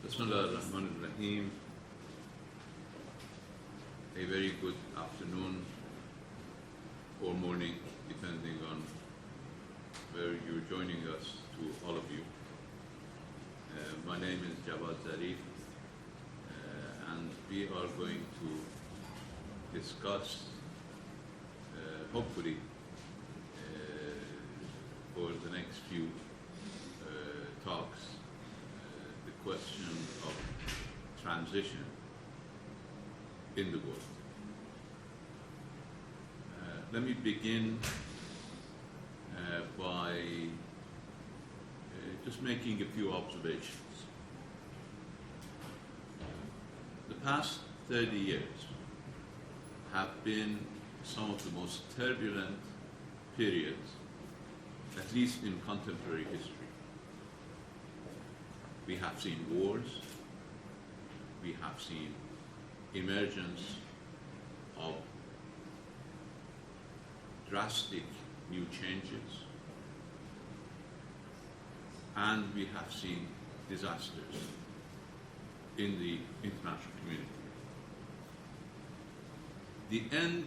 Bismillah ar-Rahman ar-Rahim. A very good afternoon or morning, depending on where you're joining us, to all of you. My name is Zarif, and we are going to discuss, hopefully, for the next few talks, the question of transition in the world. Let me begin by just making a few observations. The past 30 years have been some of the most turbulent periods, at least in contemporary history. We have seen wars, we have seen emergence of drastic new changes, and we have seen disasters in the international community. The end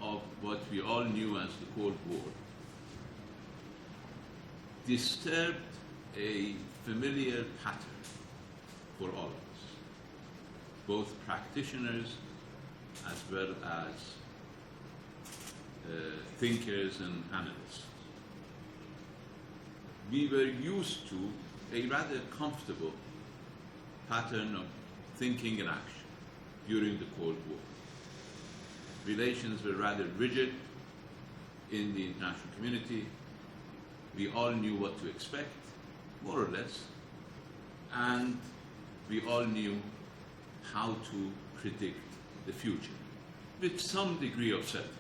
of what we all knew as the Cold War disturbed a familiar pattern for all of us, both practitioners as well as thinkers and analysts. We were used to a rather comfortable pattern of thinking and action during the Cold War. Relations were rather rigid in the international community. We all knew what to expect, more or less, and we all knew how to predict the future with some degree of certainty.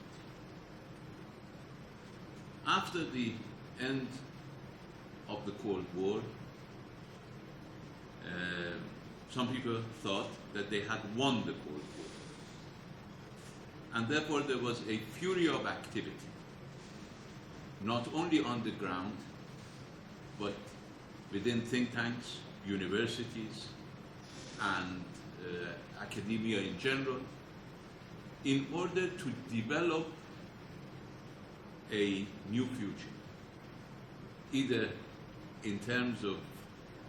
After the end of the Cold War, some people thought that they had won the Cold War. And therefore there was a fury of activity, not only on the ground, but within think tanks, universities, and academia in general, in order to develop a new future, either in terms of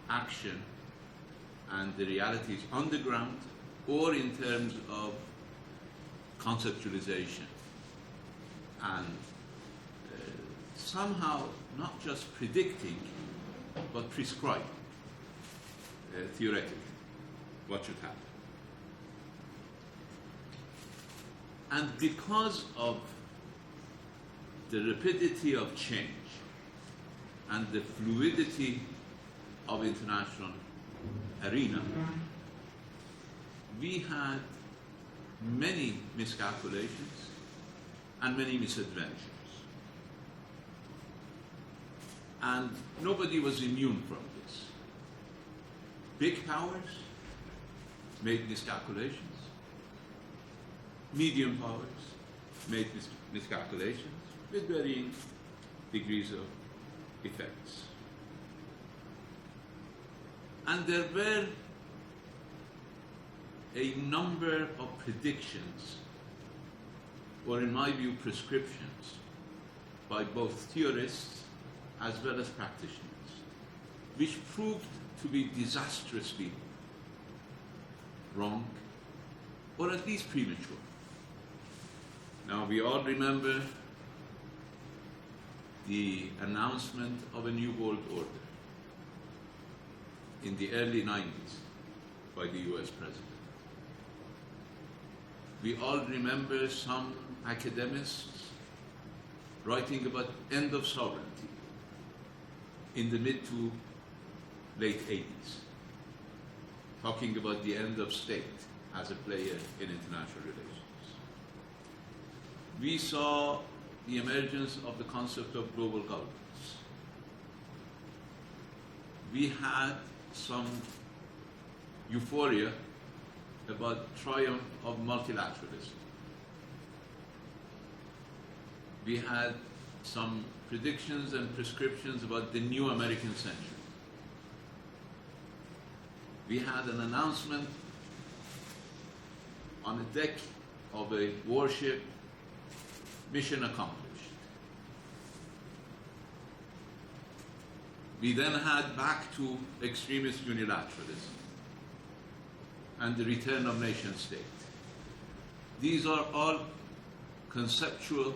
action and the realities on the ground, or in terms of conceptualization and somehow not just predicting, but prescribing theoretically what should happen. And because of the rapidity of change and the fluidity of international arena, we had many miscalculations and many misadventures. And nobody was immune from this. Big powers made miscalculations. Medium powers made miscalculations with varying degrees of effects. And there were a number of predictions, or in my view, prescriptions, by both theorists as well as practitioners, which proved to be disastrously wrong, or at least premature. Now, we all remember the announcement of a new world order in the early 90s by the US president. We all remember some academics writing about end of sovereignty in the mid to late 80s, talking about the end of state as a player in international relations. We saw the emergence of the concept of global governance. We had some euphoria about triumph of multilateralism. We had some predictions and prescriptions about the new American century. we had an announcement on the deck of a warship, mission accomplished. We then had back to extremist unilateralism and the return of nation state. These are all conceptual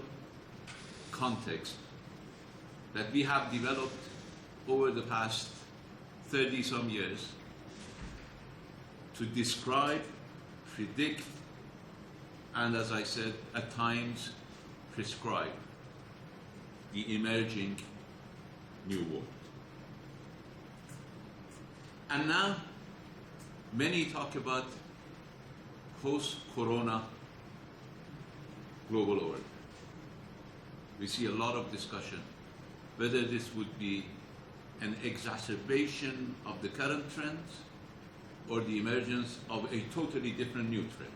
contexts that we have developed over the past 30-some years to describe, predict, and as I said, at times prescribe the emerging new world. And now, many talk about post-corona global order. We see a lot of discussion whether this would be an exacerbation of the current trends or the emergence of a totally different new trend.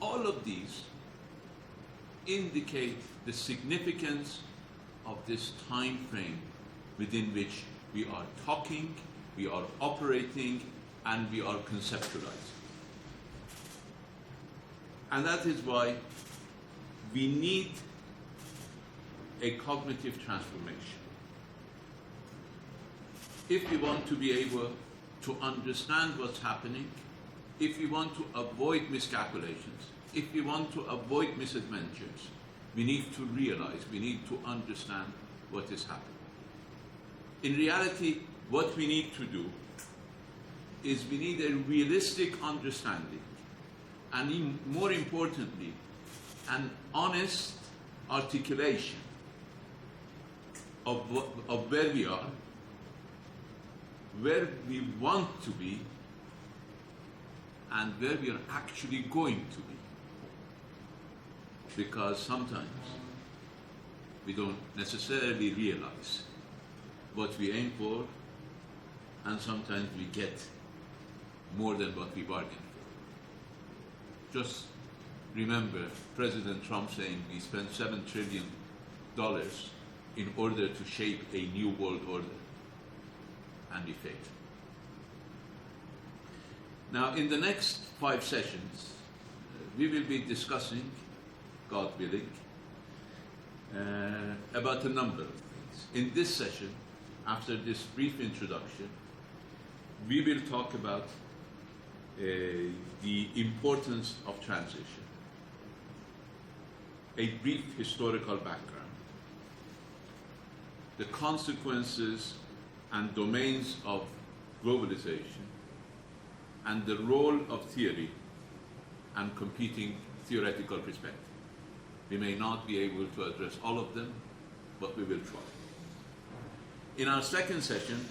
All of these indicate the significance of this time frame within which we are talking, we are operating, and we are conceptualizing. And that is why we need a cognitive transformation. If we want to be able to understand what's happening, if we want to avoid miscalculations, if we want to avoid misadventures, we need to realize, we need to understand what is happening. In reality, what we need to do is we need a realistic understanding, and more importantly, an honest articulation of where we are, where we want to be, and where we are actually going to be. Because sometimes we don't necessarily realize what we aim for, and sometimes we get more than what we bargained for. Just remember President Trump saying we spent $7 trillion in order to shape a new world order, and we failed. Now, in the next 5 sessions, we will be discussing, God willing, about a number of things. In this session, after this brief introduction, we will talk about the importance of transition, a brief historical background, the consequences and domains of globalization, and the role of theory and competing theoretical perspective. We may not be able to address all of them, but we will try. In our second session,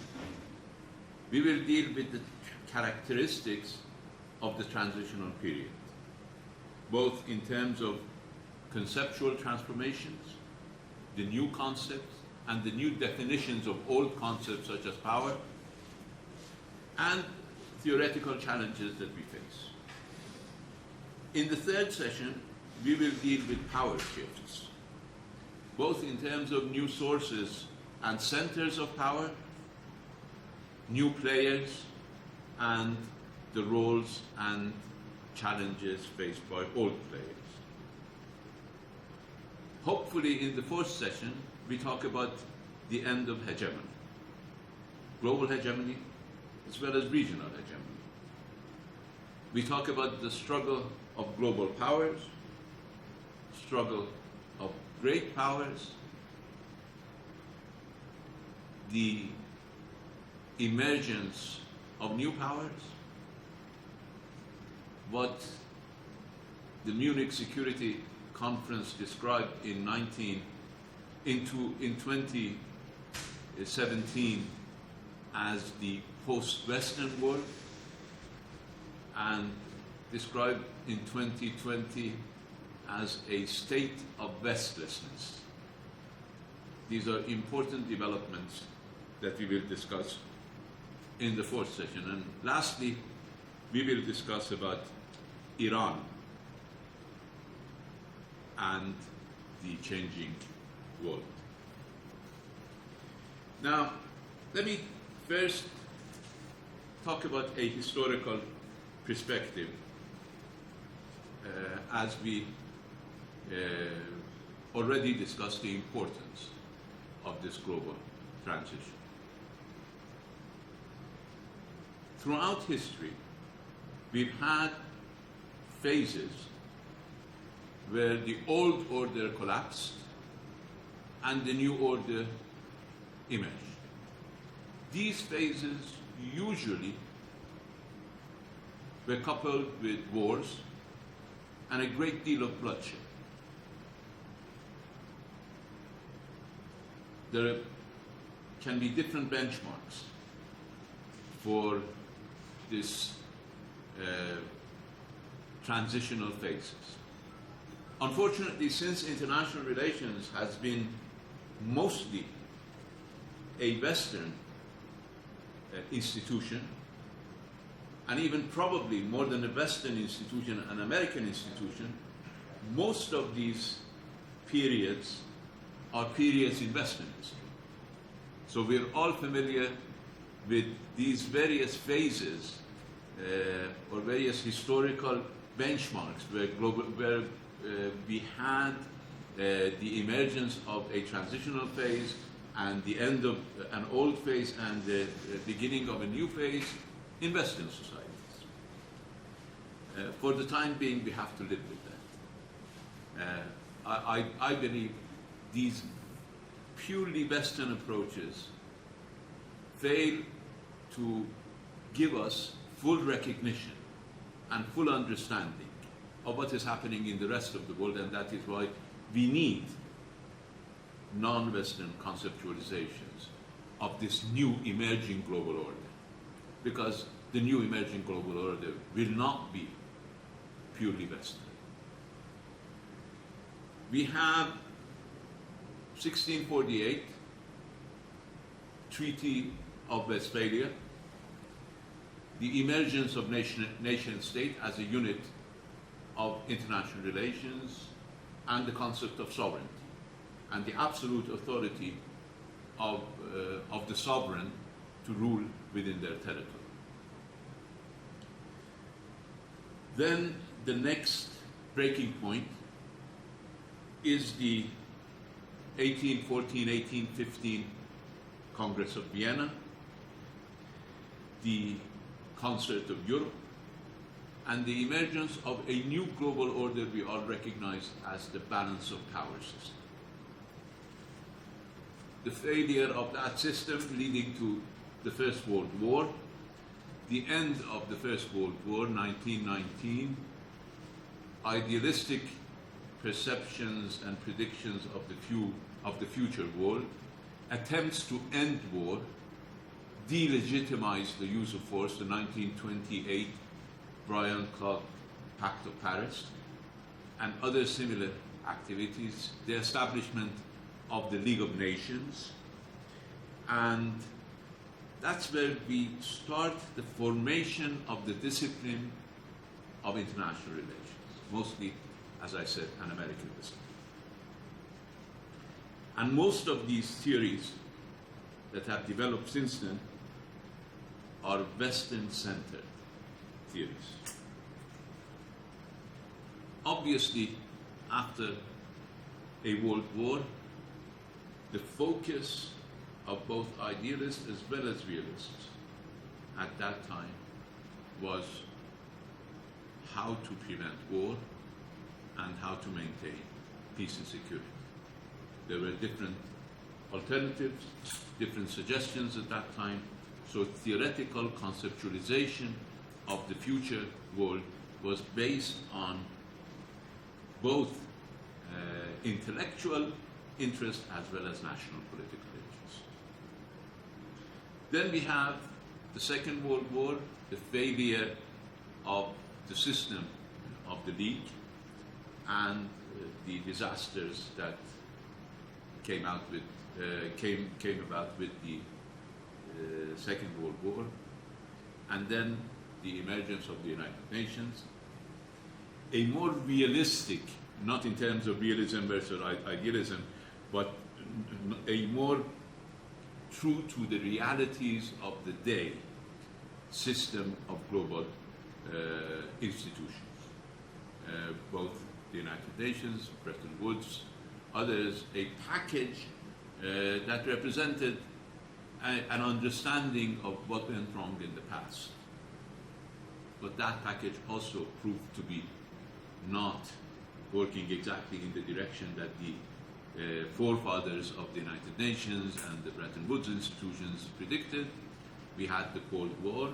we will deal with the characteristics of the transitional period, both in terms of conceptual transformations, the new concepts, and the new definitions of old concepts such as power, and theoretical challenges that we face. In the third session, we will deal with power shifts, both in terms of new sources and centers of power, new players, and the roles and challenges faced by old players. Hopefully, in the fourth session, we talk about the end of hegemony, global hegemony, as well as regional hegemony. We talk about the struggle of global powers, struggle of great powers, the emergence of new powers, what the Munich Security Conference described in 2017 as the post-Western world, and described in 2020 as a state of restlessness. These are important developments that we will discuss in the fourth session. And lastly, we will discuss about Iran and the changing world. Now, let me first talk about a historical perspective as we already discussed the importance of this global transition. Throughout history, we've had phases where the old order collapsed and the new order emerged. These phases usually were coupled with wars and a great deal of bloodshed. There can be different benchmarks for this transitional phases. Unfortunately, since international relations has been mostly a Western institution, and even probably more than a Western institution, an American institution, most of these periods are periods in Western history. So we're all familiar with these various phases or various historical benchmarks where we had the emergence of a transitional phase and the end of an old phase and the beginning of a new phase in Western societies. For the time being, we have to live with that. I believe these purely Western approaches fail to give us full recognition and full understanding of what is happening in the rest of the world, and that is why we need non-Western conceptualizations of this new emerging global order, because the new emerging global order will not be purely Western. We have 1648 Treaty of Westphalia, the emergence of nation-state as a unit of international relations, and the concept of sovereignty, and the absolute authority of the sovereign to rule within their territory. Then the next breaking point is the 1814-1815 Congress of Vienna, the Concert of Europe, and the emergence of a new global order we all recognize as the balance of power system. The failure of that system leading to the First World War, the end of the First World War, 1919, idealistic perceptions and predictions of the future world, attempts to end war, delegitimize the use of force, the 1928 Brian-Clough Pact of Paris, and other similar activities, the establishment of the League of Nations, and that's where we start the formation of the discipline of international relations, mostly, as I said, an American discipline. And most of these theories that have developed since then are Western-centered theories. Obviously, after a world war, the focus of both idealists as well as realists at that time was how to prevent war and how to maintain peace and security. There were different alternatives, different suggestions at that time, so theoretical conceptualization of the future world was based on both intellectual interest as well as national political interest. Then we have the Second World War, the failure of the system of the League, and the disasters that came about with the Second World War, and then the emergence of the United Nations, a more realistic, not in terms of realism versus idealism, but a more true to the realities of the day system of global institutions. Both the United Nations, Bretton Woods, others, a package that represented an understanding of what went wrong in the past. But that package also proved to be not working exactly in the direction that the forefathers of the United Nations and the Bretton Woods institutions predicted. We had the Cold War.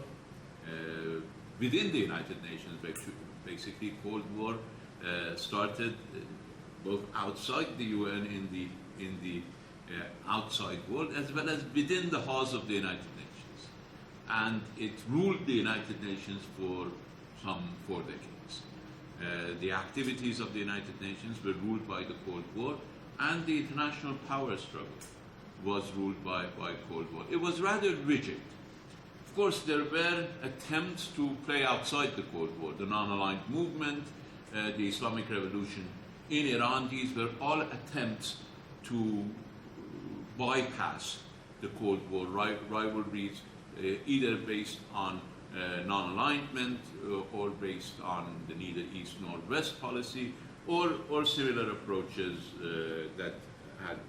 Within the United Nations, basically, Cold War started both outside the UN in the outside world, as well as within the halls of the United Nations. And it ruled the United Nations for some 4 decades. The activities of the United Nations were ruled by the Cold War, and the international power struggle was ruled by Cold War. It was rather rigid. Of course, there were attempts to play outside the Cold War. The non-aligned movement, the Islamic Revolution in Iran, these were all attempts to bypass the Cold War rivalries, either based on non-alignment or based on the neither East nor West policy, or similar approaches that had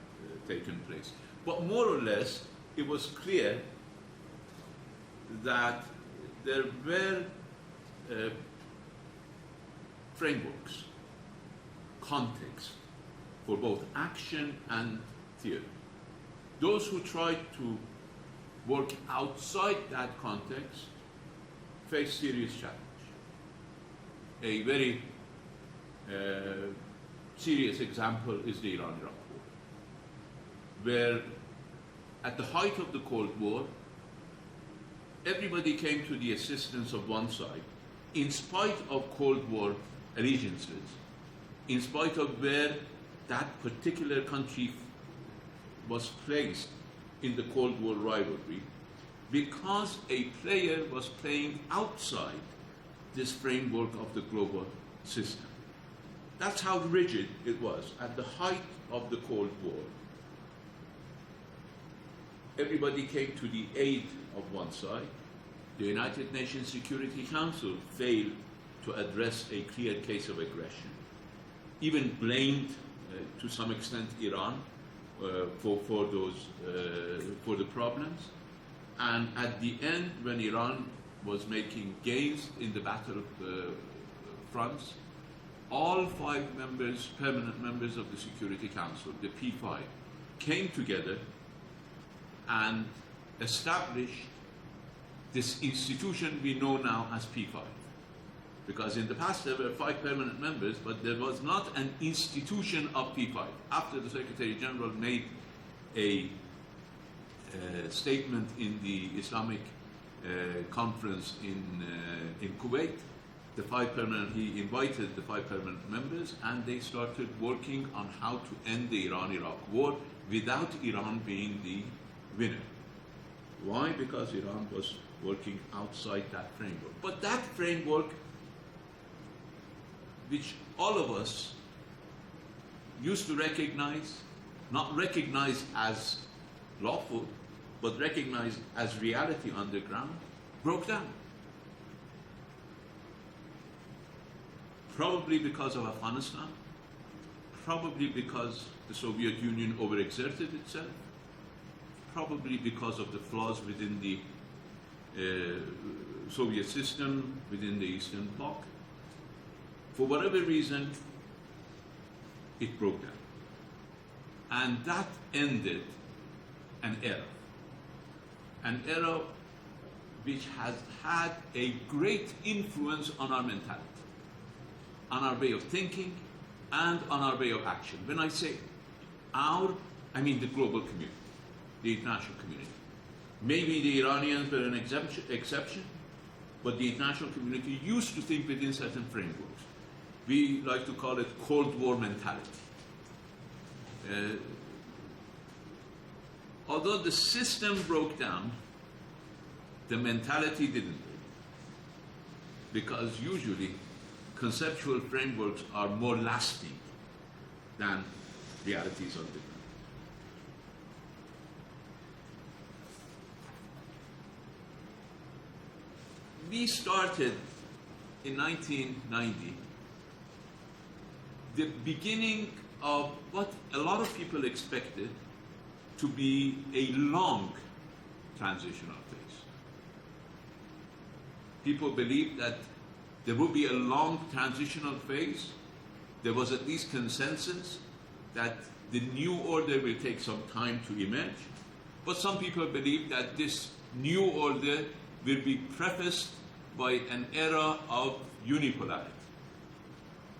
taken place. But more or less, it was clear that there were frameworks, context for both action and theory. Those who tried to work outside that context faced serious challenge. A very serious example is the Iran-Iraq War, where at the height of the Cold War, everybody came to the assistance of one side, in spite of Cold War allegiances, in spite of where that particular country was placed in the Cold War rivalry, because a player was playing outside this framework of the global system. That's how rigid it was. At the height of the Cold War, everybody came to the aid of one side. The United Nations Security Council failed to address a clear case of aggression, even blamed to some extent Iran for the problems. And at the end, when Iran was making gains in the battle fronts, all 5 members, permanent members of the Security Council, the P5, came together and established this institution we know now as P5. Because in the past there were 5 permanent members, but there was not an institution of P5. After the Secretary General made a statement in the Islamic conference in Kuwait, he invited the 5 permanent members, and they started working on how to end the Iran-Iraq war without Iran being the winner. Why? Because Iran was working outside that framework. But that framework, which all of us used to recognize, not recognize as lawful, but recognized as reality on the ground, broke down. Probably because of Afghanistan, probably because the Soviet Union overexerted itself, probably because of the flaws within the Soviet system, within the Eastern Bloc. For whatever reason, it broke down. And that ended an era which has had a great influence on our mentality, on our way of thinking, and on our way of action. When I say our, I mean the global community, the international community. Maybe the Iranians were an exception, but the international community used to think within certain frameworks. We like to call it Cold War mentality. Although the system broke down, the mentality didn't. Because usually conceptual frameworks are more lasting than realities on the ground. we started in 1990 the beginning of what a lot of people expected to be a long transitional phase. People believed that there would be a long transitional phase. There was at least consensus that the new order will take some time to emerge. But some people believe that this new order will be prefaced by an era of unipolarity.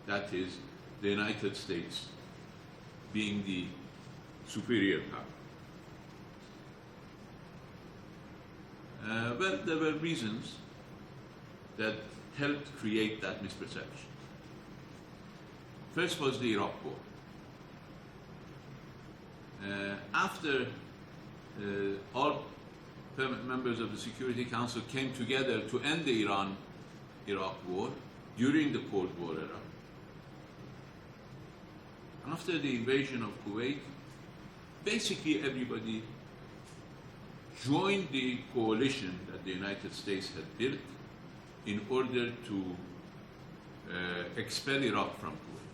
That is, the United States being the superior power. Well, there were reasons that helped create that misperception. First was the Iraq War. After all permanent members of the Security Council came together to end the Iran-Iraq War during the Cold War era, after the invasion of Kuwait, basically everybody joined the coalition that the United States had built in order to expel Iraq from Kuwait.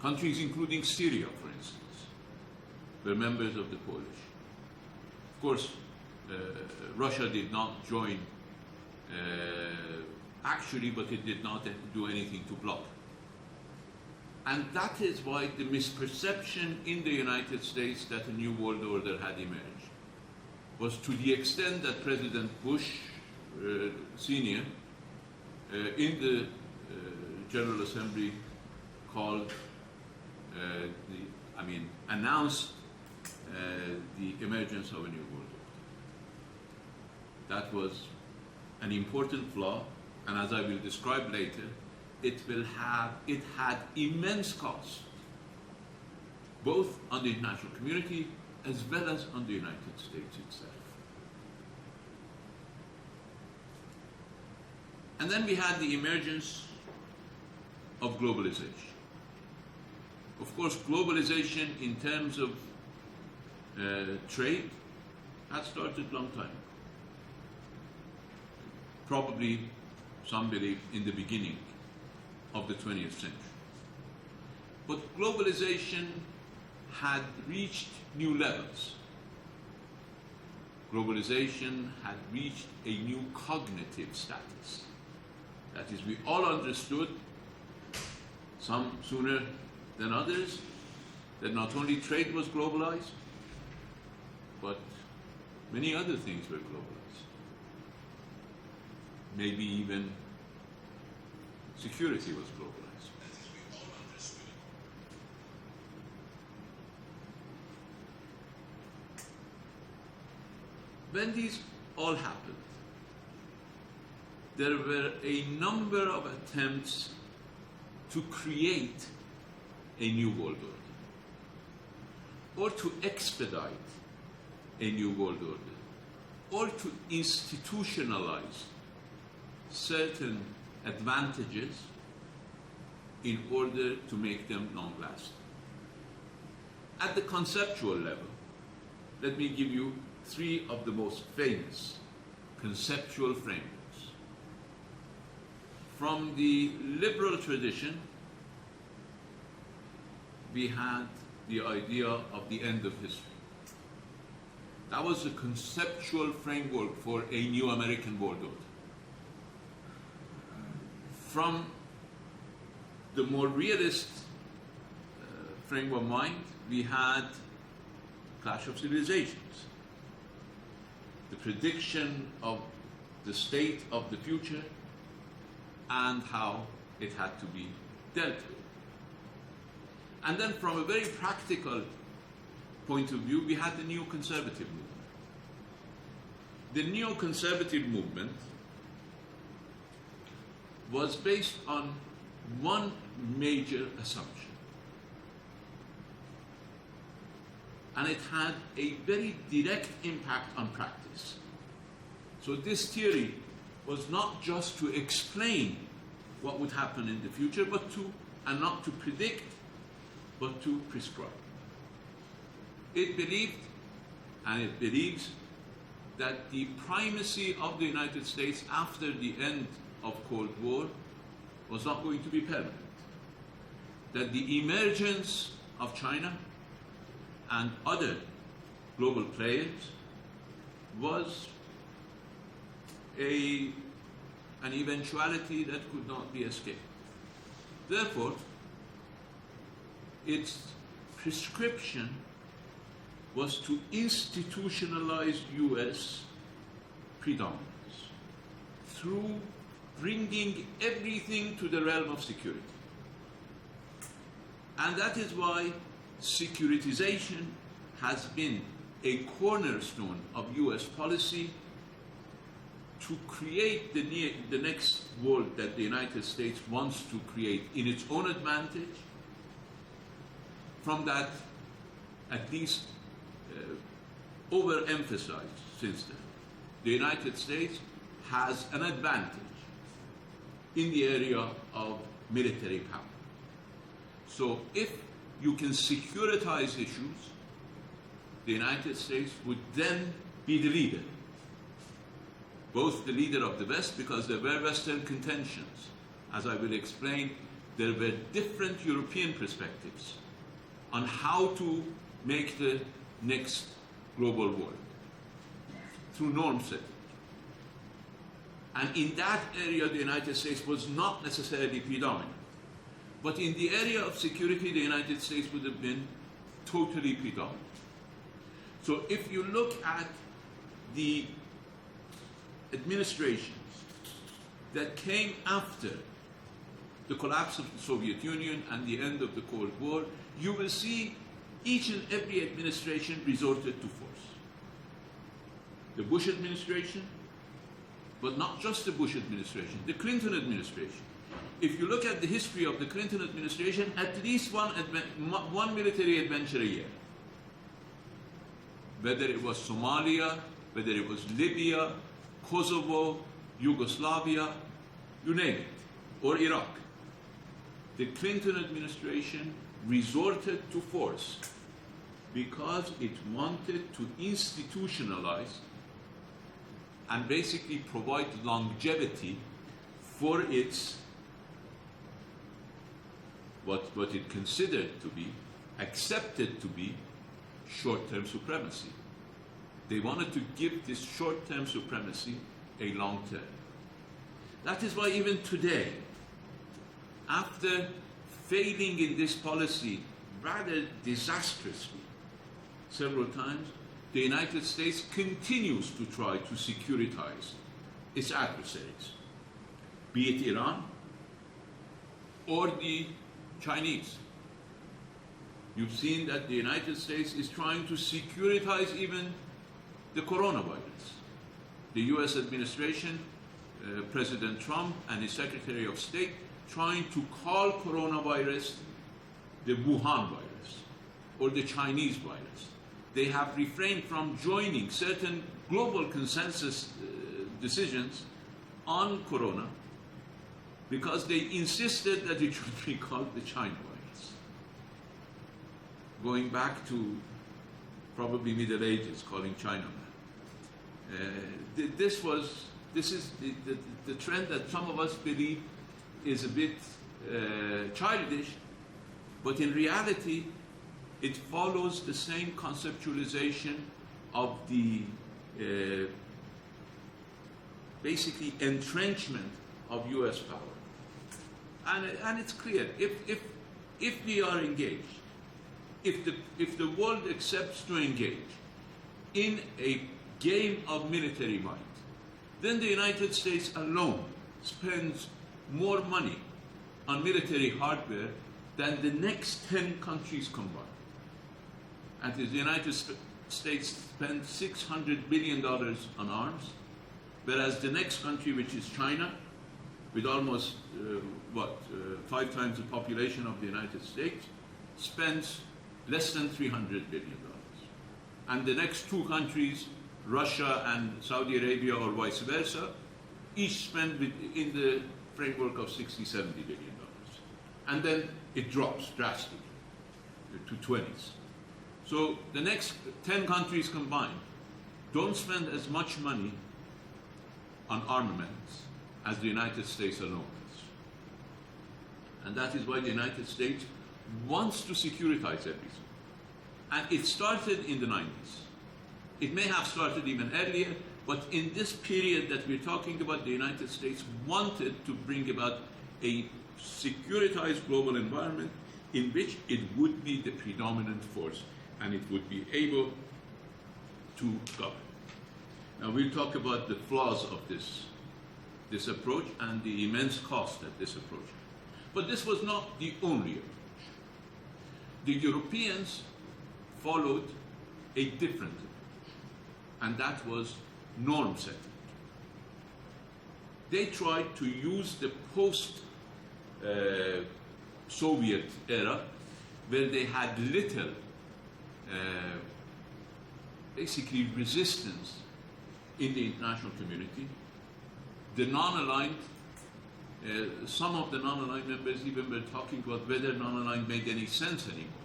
Countries including Syria, for instance, were members of the coalition. Of course, Russia did not join actually, but it did not do anything to block. And that is why the misperception in the United States that a new world order had emerged was to the extent that President Bush Sr. In the General Assembly announced the emergence of a new world order. That was an important flaw, and as I will describe later, it had immense cost, both on the international community as well as on the United States itself. And then we had the emergence of globalization. Of course, globalization in terms of trade had started a long time. Probably, some believe, in the beginning of the 20th century. But globalization had reached new levels. Globalization had reached a new cognitive status. That is, we all understood, some sooner than others, that not only trade was globalized, but many other things were globalized. Maybe even security was globalized. When these all happened, there were a number of attempts to create a new world order, or to expedite a new world order, or to institutionalize certain advantages in order to make them long-lasting. At the conceptual level, let me give you three of the most famous conceptual frameworks. From the liberal tradition, we had the idea of the end of history. That was the conceptual framework for a new American world order. From the more realist frame of mind, we had Clash of Civilizations, the prediction of the state of the future and how it had to be dealt with. And then from a very practical point of view, we had the neoconservative movement. The neoconservative movement was based on one major assumption. And it had a very direct impact on practice. So this theory was not just to explain what would happen in the future, and not to predict, but to prescribe. It believed, and it believes, that the primacy of the United States after the end of Cold War was not going to be permanent. That the emergence of China and other global players was an eventuality that could not be escaped. Therefore, its prescription was to institutionalize US predominance through bringing everything to the realm of security. And that is why securitization has been a cornerstone of US policy to create the next world that the United States wants to create in its own advantage. From that, at least overemphasized since then, the United States has an advantage in the area of military power. So if you can securitize issues, the United States would then be the leader. Both the leader of the West, because there were Western contentions. As I will explain, there were different European perspectives on how to make the next global world through norm setting. And in that area, the United States was not necessarily predominant. But in the area of security, the United States would have been totally predominant. So if you look at the administrations that came after the collapse of the Soviet Union and the end of the Cold War, you will see each and every administration resorted to force. The Bush administration, but not just the Bush administration, the Clinton administration. If you look at the history of the Clinton administration, at least one military adventure a year. Whether it was Somalia, whether it was Libya, Kosovo, Yugoslavia, you name it, or Iraq. The Clinton administration resorted to force because it wanted to institutionalize and basically provide longevity for its what it considered to be, accepted to be, short-term supremacy. They wanted to give this short-term supremacy a long term. That is why even today, after failing in this policy rather disastrously several times, the United States continues to try to securitize its adversaries, be it Iran or the Chinese. You've seen that the United States is trying to securitize even the coronavirus. The US administration, President Trump and his Secretary of State, trying to call coronavirus the Wuhan virus or the Chinese virus. They have refrained from joining certain global consensus decisions on corona because they insisted that it should be called the China virus. Going back to probably Middle Ages, calling China man. This is the trend that some of us believe is a bit childish, but in reality, it follows the same conceptualization of the basically entrenchment of US power. And it's clear, if we are engaged, if the world accepts to engage in a game of military might, then the United States alone spends more money on military hardware than the next 10 countries combined. And the United States spends $600 billion on arms, whereas the next country, which is China, with almost 5 times the population of the United States, spends less than $300 billion. And the next 2 countries, Russia and Saudi Arabia or vice versa, each spend in the framework of $60, $70 billion. And then it drops drastically to 20s. So the next 10 countries combined don't spend as much money on armaments as the United States alone does. And that is why the United States wants to securitize everything. And it started in the 90s. It may have started even earlier, but in this period that we're talking about, the United States wanted to bring about a securitized global environment in which it would be the predominant force and it would be able to govern. Now we'll talk about the flaws of this approach and the immense cost that this approach had. But this was not the only approach. The Europeans followed a different approach, and that was norm setting. They tried to use the post-Soviet era, where they had little basically resistance in the international community. The non-aligned, some of the non-aligned members even were talking about whether non-aligned made any sense anymore.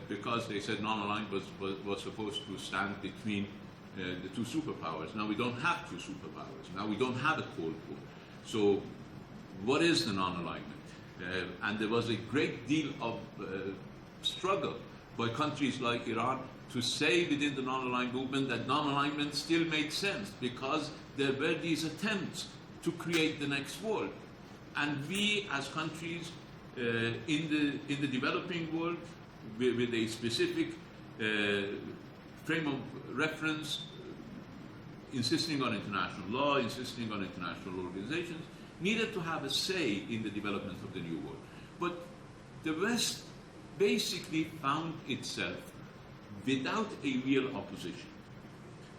Because they said non-aligned was supposed to stand between the two superpowers. Now we don't have two superpowers. Now we don't have a Cold War. So what is the non-alignment? And there was a great deal of struggle by countries like Iran to say within the non-aligned movement that non-alignment still made sense, because there were these attempts to create the next world. And we as countries in the developing world, with a specific frame of reference, insisting on international law, insisting on international organizations, needed to have a say in the development of the new world. But the West basically found itself without a real opposition.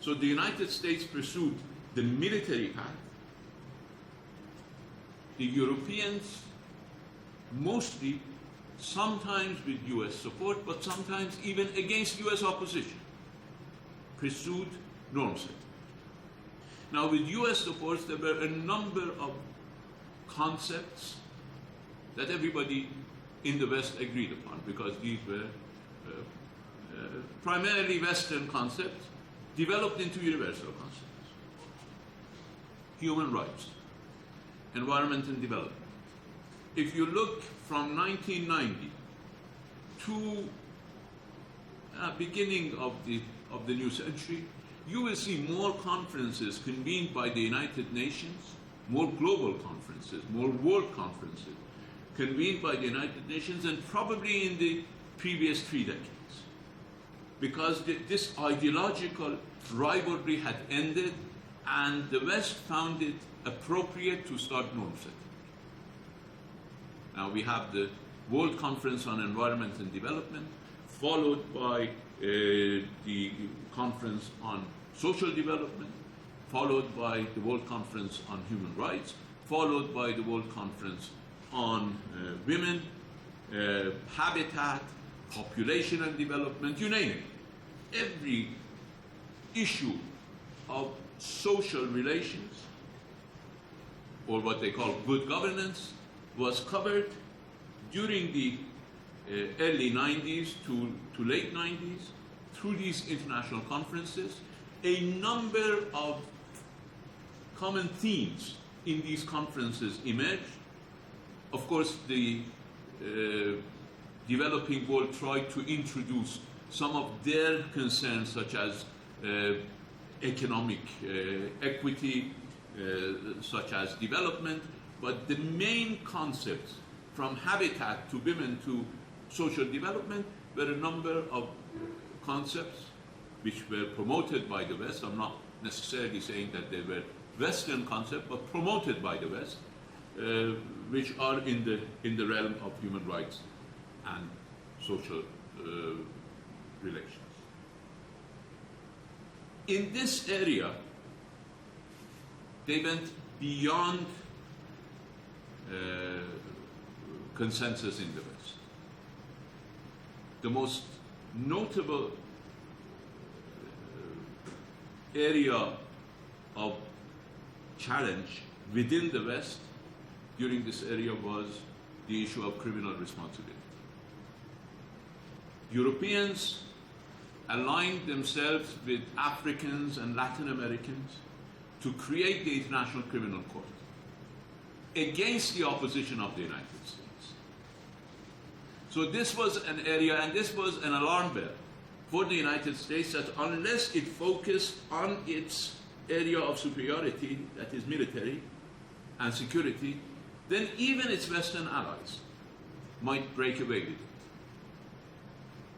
So the United States pursued the military path. The Europeans, mostly, sometimes with US support, but sometimes even against US opposition, pursued norm setting. Now with US support, there were a number of concepts that everybody in the West agreed upon, because these were primarily Western concepts developed into universal concepts. Human rights, environment and development. If you look from 1990 to beginning of the new century, you will see more conferences convened by the United Nations, more global conferences, more world conferences convened by the United Nations than probably in the previous 3 decades. Because this ideological rivalry had ended, and the West found it appropriate to start norm setting. Now we have the World Conference on Environment and Development, followed by the Conference on Social Development, followed by the World Conference on Human Rights, followed by the World Conference on Women, Habitat, Population and Development, you name it. Every issue of social relations, or what they call good governance, was covered during the early 90s to late 90s through these international conferences. A number of common themes in these conferences emerged. Of course, the developing world tried to introduce some of their concerns, such as economic equity, such as development, but the main concepts, from habitat to women to social development, were a number of concepts which were promoted by the West. I'm not necessarily saying that they were Western concepts, but promoted by the West, which are in the realm of human rights and social relations. In this area, they went beyond consensus in the West. The most notable area of challenge within the West during this area was the issue of criminal responsibility. Europeans aligned themselves with Africans and Latin Americans to create the International Criminal Court against the opposition of the United States. So this was an area, and this was an alarm bell for the United States, that unless it focused on its area of superiority, that is military and security, then even its Western allies might break away with it,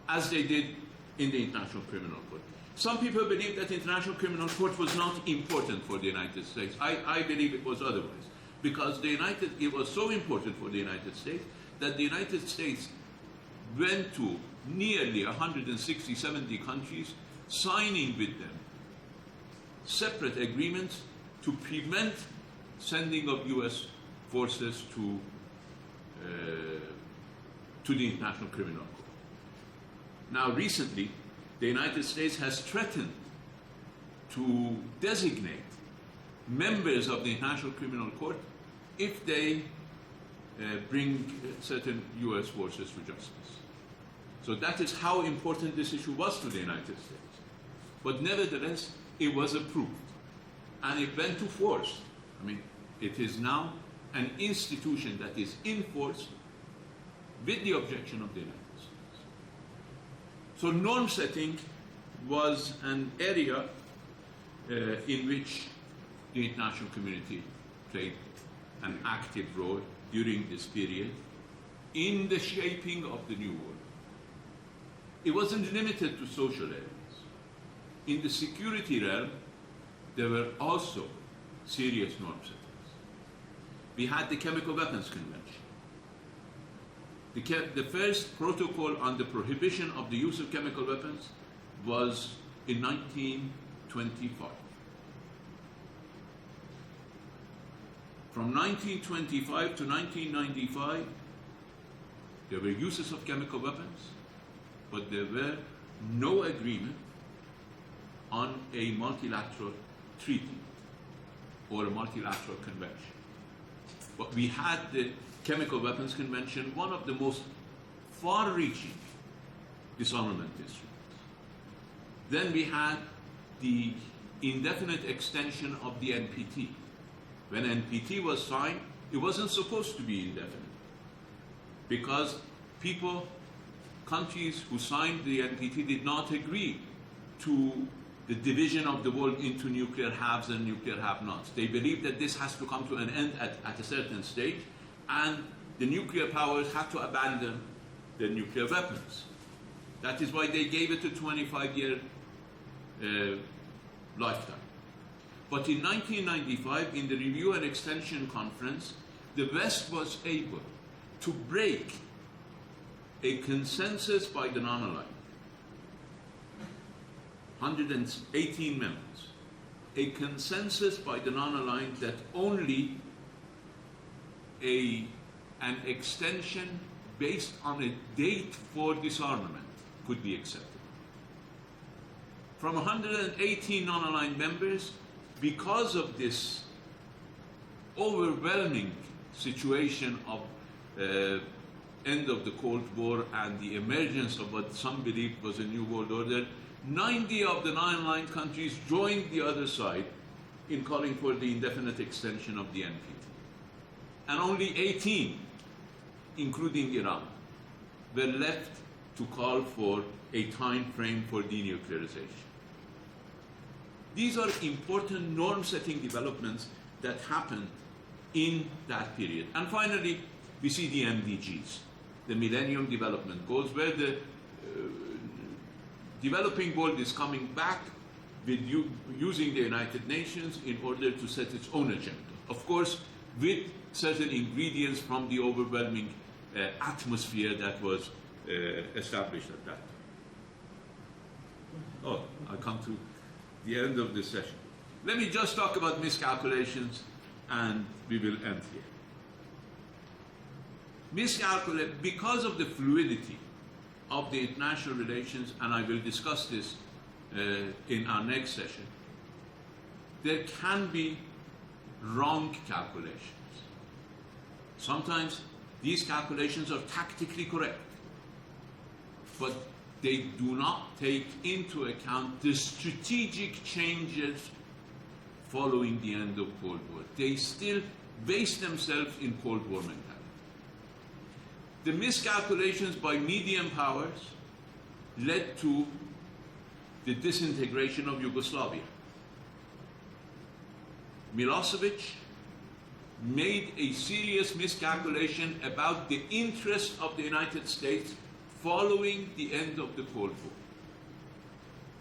as they did in the International Criminal Court. Some people believe that the International Criminal Court was not important for the United States. I believe it was otherwise, because it was so important for the United States that the United States went to nearly 160, 70 countries, signing with them separate agreements to prevent sending of U.S. forces to the International Criminal Court. Now, recently, the United States has threatened to designate members of the International Criminal Court if they bring certain U.S. forces to justice. So that is how important this issue was to the United States. But nevertheless, it was approved. And it went to force. I mean, it is now an institution that is in force with the objection of the United States. So norm setting was an area in which the international community played an active role during this period in the shaping of the new world. It wasn't limited to social areas. In the security realm, there were also serious norm settings. We had the Chemical Weapons Convention. The first protocol on the prohibition of the use of chemical weapons was in 1925. From 1925 to 1995, there were uses of chemical weapons, but there were no agreement on a multilateral treaty or a multilateral convention. But we had the Chemical Weapons Convention, one of the most far-reaching disarmament instruments. Then we had the indefinite extension of the NPT. When NPT was signed, it wasn't supposed to be indefinite, because countries who signed the NPT did not agree to the division of the world into nuclear haves and nuclear have-nots. They believed that this has to come to an end at a certain stage, and the nuclear powers had to abandon their nuclear weapons. That is why they gave it a 25-year lifetime. But in 1995, in the Review and Extension Conference, the West was able to break a consensus by the non-aligned, 118 members, a consensus by the non-aligned that only an extension based on a date for disarmament could be accepted. From 118 non-aligned members, because of this overwhelming situation of end of the Cold War and the emergence of what some believed was a new world order, 90 of the non-aligned countries joined the other side in calling for the indefinite extension of the NPT. And only 18, including Iran, were left to call for a time frame for denuclearization. These are important norm-setting developments that happened in that period. And finally, we see the MDGs, the Millennium Development Goals, where the developing world is coming back with using the United Nations in order to set its own agenda. Of course, with certain ingredients from the overwhelming atmosphere that was established at that time. Oh, I come to the end of this session. Let me just talk about miscalculations, and we will end here. Because of the fluidity of the international relations, and I will discuss this in our next session, there can be wrong calculations. Sometimes these calculations are tactically correct, but they do not take into account the strategic changes following the end of Cold War. They still base themselves in Cold War mentality. The miscalculations by medium powers led to the disintegration of Yugoslavia. Milosevic made a serious miscalculation about the interest of the United States following the end of the Cold War.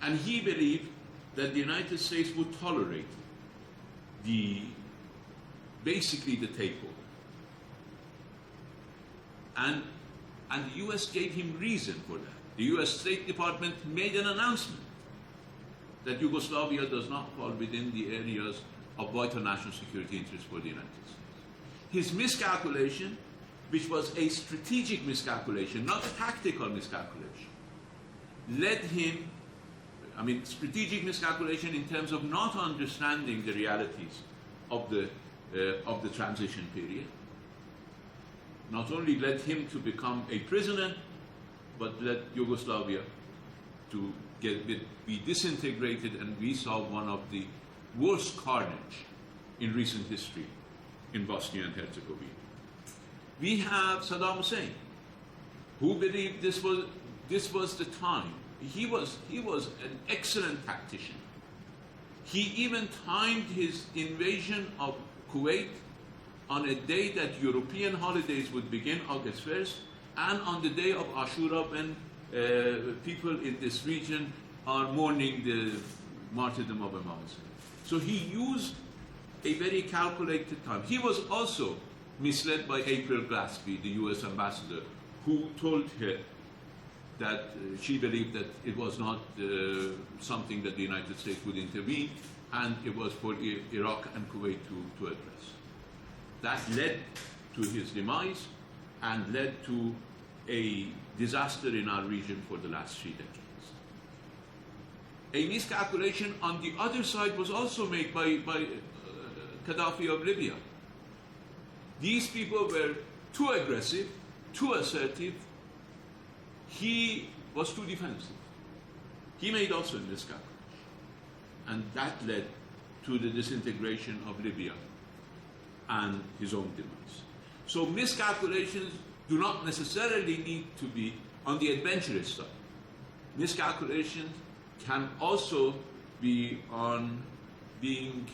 And he believed that the United States would tolerate basically the takeover. And the US gave him reason for that. The US State Department made an announcement that Yugoslavia does not fall within the areas of vital national security interest for the United States. His miscalculation, which was a strategic miscalculation, not a tactical miscalculation, led him, strategic miscalculation in terms of not understanding the realities of the transition period, not only led him to become a prisoner, but led Yugoslavia to be disintegrated, and we saw one of the worst carnage in recent history in Bosnia and Herzegovina. We have Saddam Hussein, who believed this was the time. He was an excellent tactician. He even timed his invasion of Kuwait on a day that European holidays would begin, August 1st, and on the day of Ashura, when people in this region are mourning the martyrdom of Imam Hussein. So he used a very calculated time. He was also misled by April Glaspie, the US ambassador, who told her that she believed that it was not something that the United States would intervene, and it was for Iraq and Kuwait to address. That led to his demise and led to a disaster in our region for the last 3 decades. A miscalculation on the other side was also made by Gaddafi of Libya. These people were too aggressive, too assertive. He was too defensive. He made also a miscalculation. And that led to the disintegration of Libya and his own demise. So miscalculations do not necessarily need to be on the adventurous side. Miscalculations can also be on being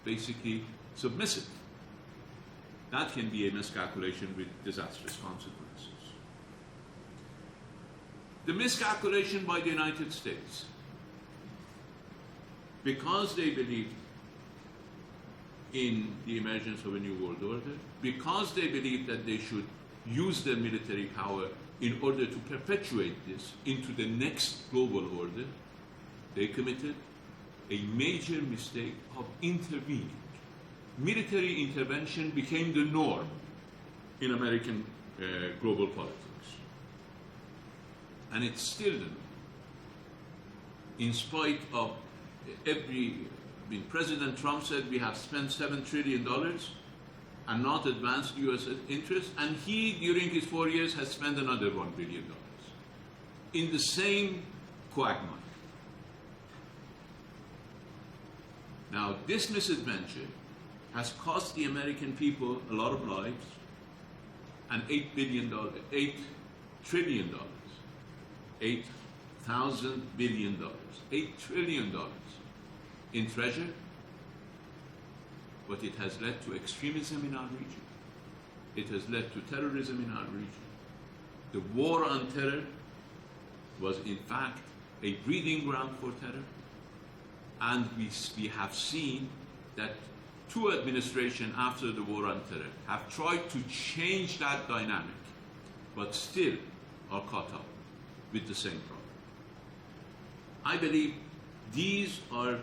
basically submissive. That can be a miscalculation with disastrous consequences. The miscalculation by the United States, because they believed in the emergence of a new world order, because they believed that they should use their military power in order to perpetuate this into the next global order, they committed a major mistake of intervening. Military intervention became the norm in American global politics. And it's still the norm. In spite of President Trump said we have spent $7 trillion and not advanced U.S. interests, and he, during his 4 years, has spent another $1 billion in the same quagmire. Now, this misadventure has cost the American people a lot of lives, and $8 trillion, $8,000 billion, $8 trillion in treasure, but it has led to extremism in our region. It has led to terrorism in our region. The war on terror was in fact a breeding ground for terror, and we have seen that 2 administrations after the war on terror have tried to change that dynamic, but still are caught up with the same problem. I believe these are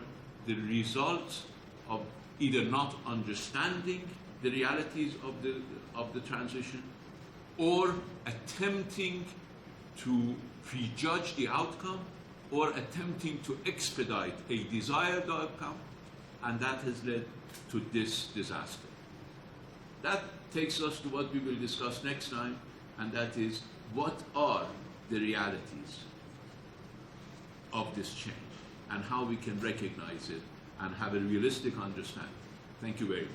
the results of either not understanding the realities of the transition, or attempting to prejudge the outcome, or attempting to expedite a desired outcome, and that has led to this disaster. That takes us to what we will discuss next time, and that is what are the realities of this change and how we can recognize it and have a realistic understanding. Thank you very much.